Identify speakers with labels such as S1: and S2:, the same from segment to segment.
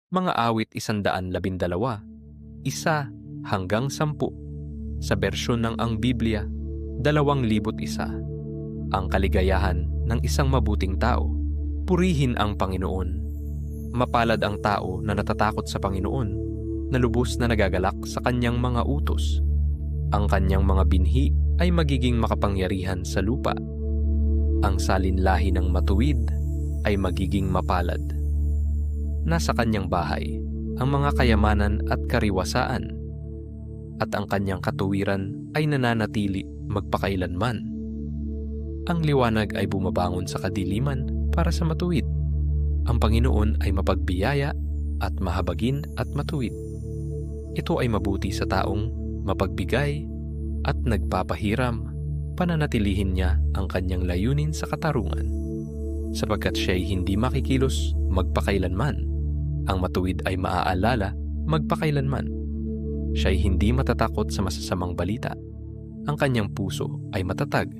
S1: Mga awit 112, 1 hanggang 10. Sa bersyon ng Ang Biblia, 2001. Ang kaligayahan ng isang mabuting tao. Purihin ang Panginoon. Mapalad ang tao na natatakot sa Panginoon, na lubos na nagagalak sa kanyang mga utos. Ang kanyang mga binhi ay magiging makapangyarihan sa lupa. Ang salinlahi ng matuwid ay magiging mapalad. Nasa kanyang bahay ang mga kayamanan at kariwasaan, at ang kanyang katuwiran ay nananatili magpakailanman. Ang liwanag ay bumabangon sa kadiliman para sa matuwid. Ang Panginoon ay mapagbiyaya at mahabagin at matuwid. Ito ay mabuti sa taong mapagbigay at nagpapahiram. Pananatilihin niya ang kanyang layunin sa katarungan, sapagkat siya'y hindi makikilos magpakailanman. Ang matuwid ay maaalala magpakailanman. Siya'y hindi matatakot sa masasamang balita. Ang kanyang puso ay matatag,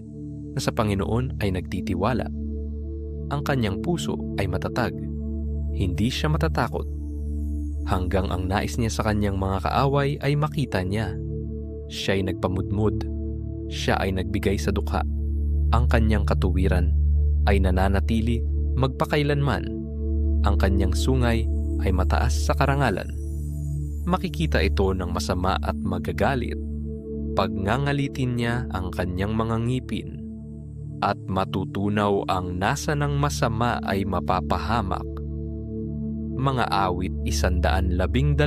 S1: na sa Panginoon ay nagtitiwala. Ang kanyang puso ay matatag, hindi siya matatakot. Hanggang ang nais niya sa kanyang mga kaaway ay makita niya. Siya'y nagpamudmod, siya ay nagbigay sa dukha. Ang kanyang katuwiran ay nananatili magpakailanman. Ang kanyang sungay ay mataas sa karangalan. Makikita ito ng masama at magagalit. Pagngangalitin niya ang kanyang mga ngipin, at matutunaw ang nasa ng masama ay mapapahamak. Mga awit 112,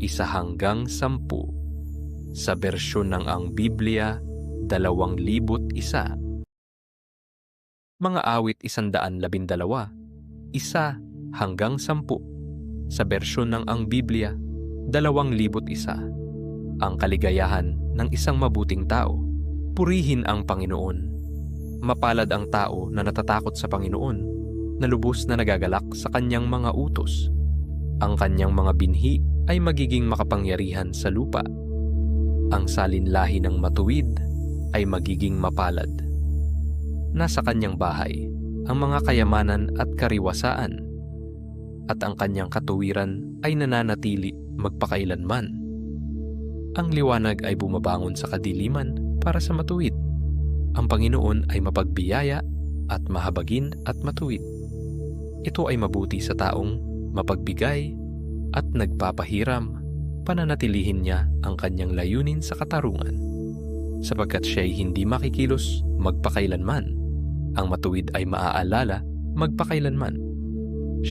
S1: 1 hanggang 10. Sa bersyon ng Ang Biblia, 2001. Mga awit 112, 1 hanggang 10. Sa bersyon ng Ang Biblia, 2001. Ang kaligayahan ng isang mabuting tao. Purihin ang Panginoon. Mapalad ang tao na natatakot sa Panginoon, na lubos na nagagalak sa kanyang mga utos. Ang kanyang mga binhi ay magiging makapangyarihan sa lupa. Ang salinlahi ng matuwid ay magiging mapalad. Nasa kanyang bahay ang mga kayamanan at kariwasaan, at ang kanyang katuwiran ay nananatili magpakailanman. Ang liwanag ay bumabangon sa kadiliman para sa matuwid. Ang Panginoon ay mapagbiyaya at mahabagin at matuwid. Ito ay mabuti sa taong mapagbigay at nagpapahiram. Pananatilihin niya ang kanyang layunin sa katarungan, sapagkat siya'y hindi makikilos magpakailanman. Ang matuwid ay maaalala magpakailanman.